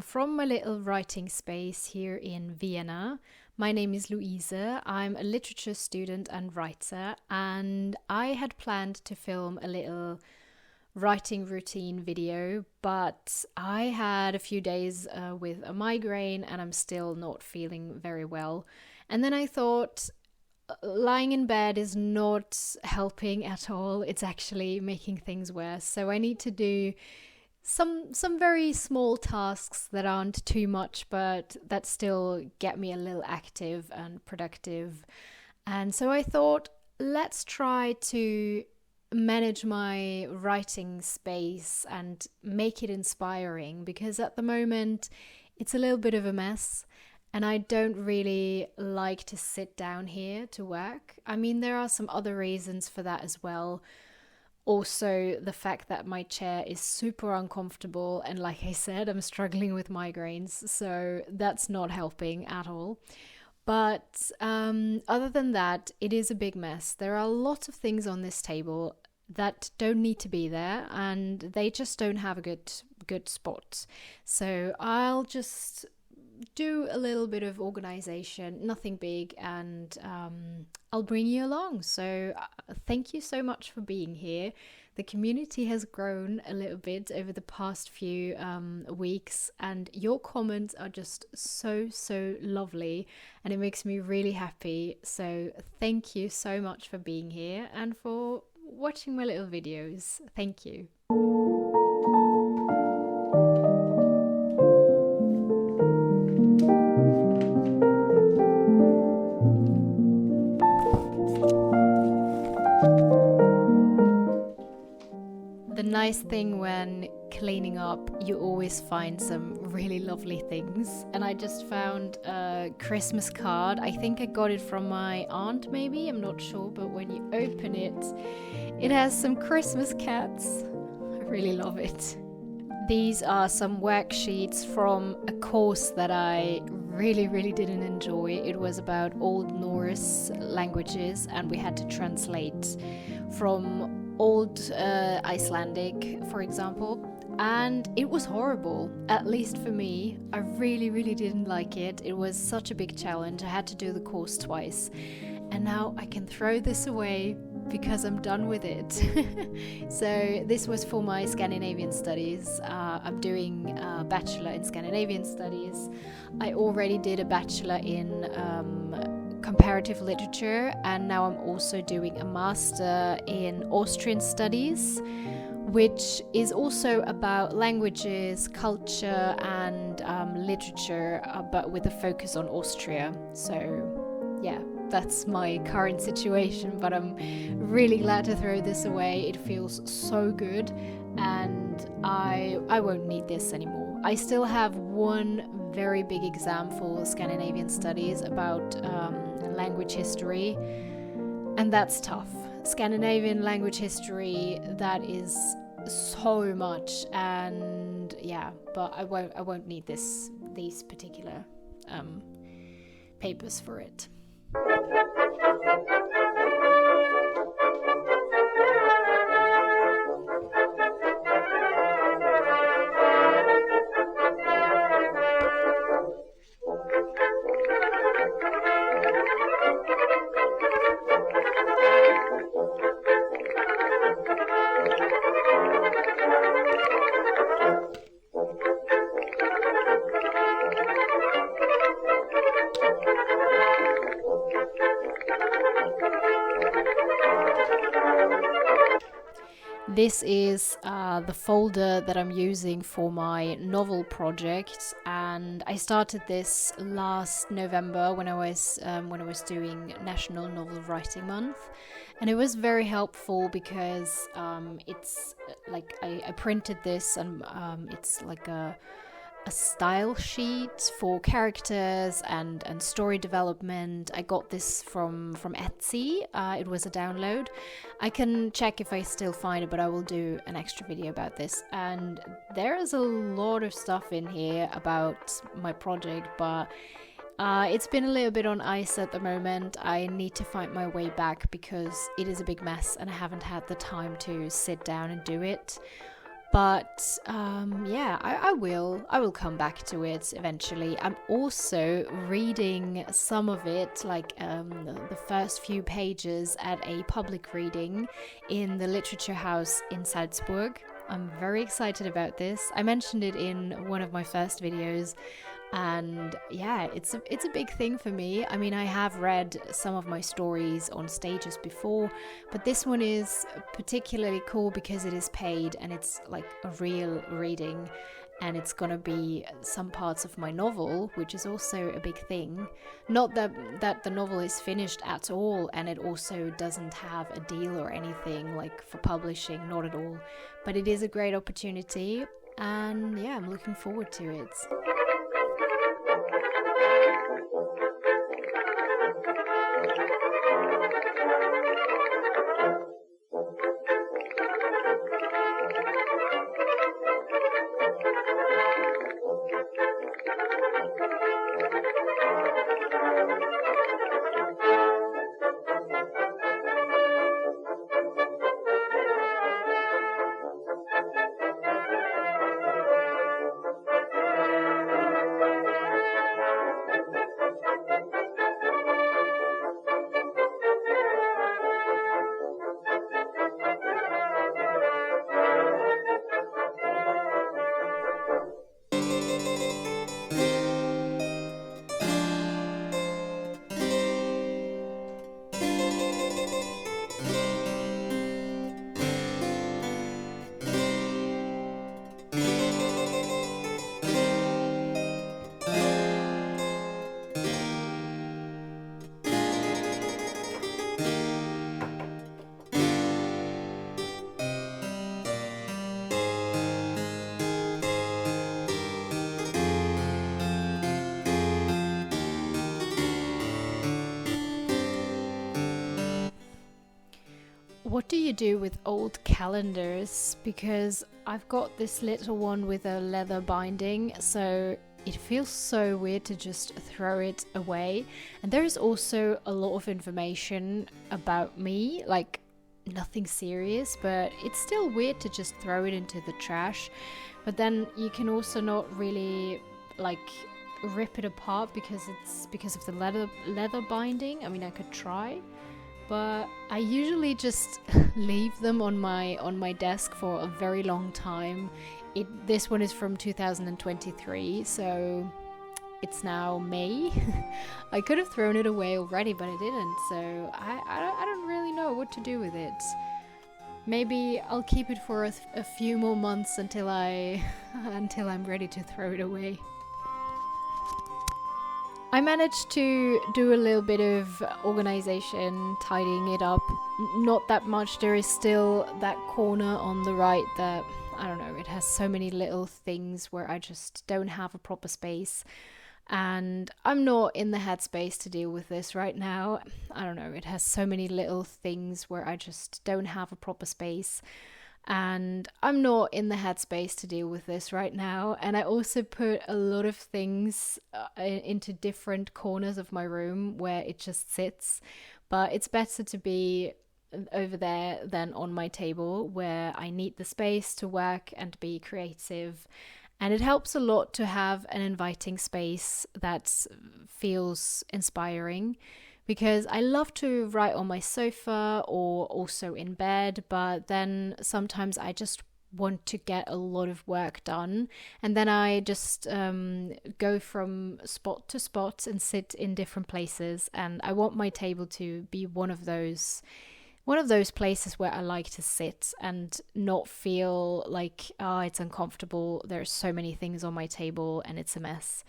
from my little writing space here in Vienna. My name is Luise. I'm a literature student and writer, and I had planned to film a little writing routine video, but I had a few days with a migraine and I'm still not feeling very well. And then I thought, lying in bed is not helping at all. It's actually making things worse. So I need to do some very small tasks that aren't too much, but that still get me a little active and productive. And so I thought, let's try to manage my writing space and make it inspiring, because at the moment it's a little bit of a mess and I don't really like to sit down here to work. I mean, there are some other reasons for that as well. Also, the fact that my chair is super uncomfortable, and like I said, I'm struggling with migraines, so that's not helping at all. But other than that, it is a big mess. There are a lot of things on this table that don't need to be there, and they just don't have a good spot. So I'll just do a little bit of organization, nothing big, and I'll bring you along. So thank you so much for being here. The community has grown a little bit over the past few weeks, and your comments are just so lovely, and it makes me really happy. So thank you so much for being here and for watching my little videos. Thank you. The nice thing when cleaning up, you always find some really lovely things. And I just found a Christmas card. I think I got it from my aunt, maybe, I'm not sure, but when you open it, it has some Christmas cats. I really love it. These are some worksheets from a course that I really didn't enjoy. It was about Old Norse languages, and we had to translate from Old Icelandic, for example, and it was horrible, at least for me. I really didn't like it. It was such a big challenge. I had to do the course twice, and now I can throw this away because I'm done with it. So this was for my Scandinavian studies. I'm doing a bachelor in Scandinavian studies. I already did a bachelor in comparative literature, and now I'm also doing a master in Austrian studies, which is also about languages, culture, and literature, but with a focus on Austria. So yeah, that's my current situation, but I'm really glad to throw this away. It feels so good, and I won't need this anymore. I still have one very big exam for Scandinavian studies about language history, and that's tough. Scandinavian language history, that is so much, and yeah, but I won't need these particular papers for it. This is the folder that I'm using for my novel project, and I started this last November when I was doing National Novel Writing Month, and it was very helpful because it's like I printed this, and it's like a style sheet for characters and story development. I got this from Etsy. It was a download. I can check if I still find it, but I will do an extra video about this. And there is a lot of stuff in here about my project, but it's been a little bit on ice at the moment. I need to find my way back because it is a big mess and I haven't had the time to sit down and do it. But yeah, I will come back to it eventually. I'm also reading some of it, like the first few pages at a public reading in the literature house in Salzburg. I'm very excited about this. I mentioned it in one of my first videos, and yeah, it's a big thing for me. I mean, I have read some of my stories on stages before, but this one is particularly cool because it is paid and it's like a real reading, and it's gonna be some parts of my novel, which is also a big thing. Not that the novel is finished at all, and it also doesn't have a deal or anything like for publishing, not at all, but it is a great opportunity, and yeah, I'm looking forward to it. What do you do with old calendars? Because I've got this little one with a leather binding, so it feels so weird to just throw it away. And there's also a lot of information about me, like nothing serious, but it's still weird to just throw it into the trash. But then you can also not really like rip it apart because of the leather binding. I mean, I could try, but I usually just leave them on my desk for a very long time. This one is from 2023, so it's now May. I could have thrown it away already, but I didn't, so I don't really know what to do with it. Maybe I'll keep it for a few more months until I'm ready to throw it away. I managed to do a little bit of organization, tidying it up. Not that much. There is still that corner on the right that, I don't know, it has so many little things where I just don't have a proper space. And I'm not in the headspace to deal with this right now. I don't know, it has so many little things where I just don't have a proper space. And I'm not in the headspace to deal with this right now. And I also put a lot of things into different corners of my room where it just sits. But it's better to be over there than on my table where I need the space to work and be creative. And it helps a lot to have an inviting space that feels inspiring, because I love to write on my sofa or also in bed, but then sometimes I just want to get a lot of work done, and then I just go from spot to spot and sit in different places, and I want my table to be one of those places where I like to sit and not feel like, oh, it's uncomfortable, there's so many things on my table and it's a mess.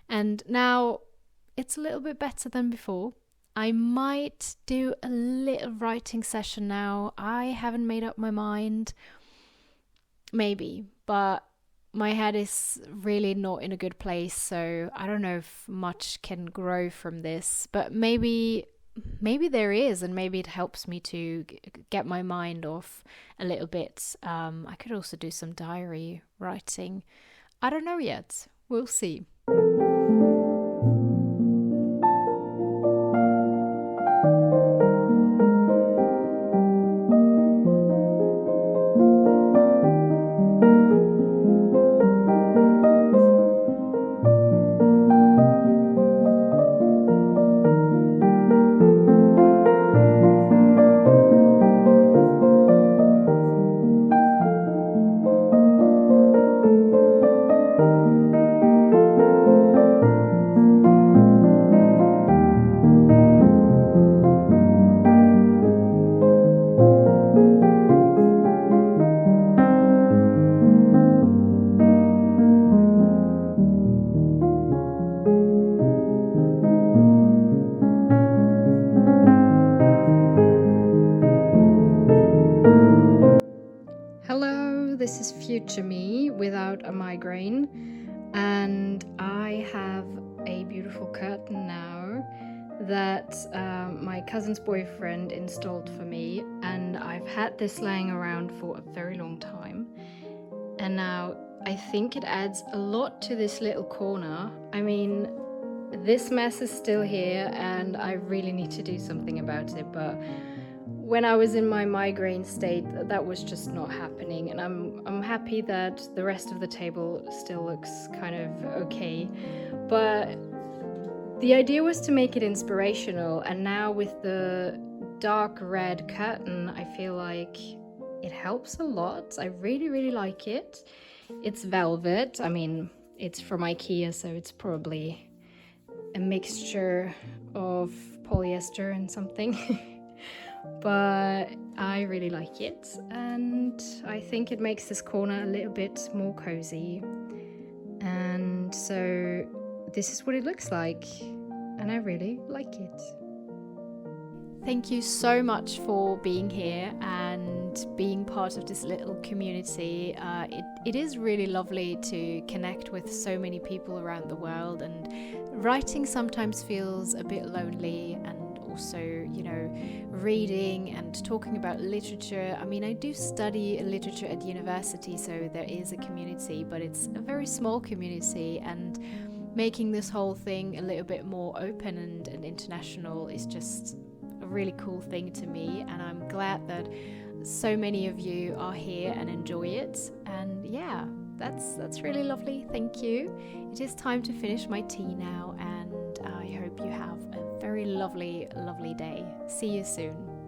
And now it's a little bit better than before. I might do a little writing session now. I haven't made up my mind. Maybe, but my head is really not in a good place, so I don't know if much can grow from this. But maybe there is, and maybe it helps me to get my mind off a little bit. I could also do some diary writing. I don't know yet. We'll see. is future me without a migraine, and I have a beautiful curtain now that my cousin's boyfriend installed for me, and I've had this laying around for a very long time, and now I think it adds a lot to this little corner. I mean, this mess is still here and I really need to do something about it, but when I was in my migraine state, that was just not happening, and I'm happy that the rest of the table still looks kind of okay. But the idea was to make it inspirational, and now with the dark red curtain, I feel like it helps a lot. I really, really like it. It's velvet. I mean, it's from IKEA, so it's probably a mixture of polyester and something. But I really like it, and I think it makes this corner a little bit more cozy. And so this is what it looks like, and I really like it. Thank you so much for being here and being part of this little community. It is really lovely to connect with so many people around the world, and writing sometimes feels a bit lonely, and also, reading and talking about literature. I mean, I do study literature at university, so there is a community, but it's a very small community, and making this whole thing a little bit more open and international is just a really cool thing to me, and I'm glad that so many of you are here and enjoy it. And yeah, that's really lovely. Thank you. It is time to finish my tea now, and I hope you have a very lovely day. See you soon.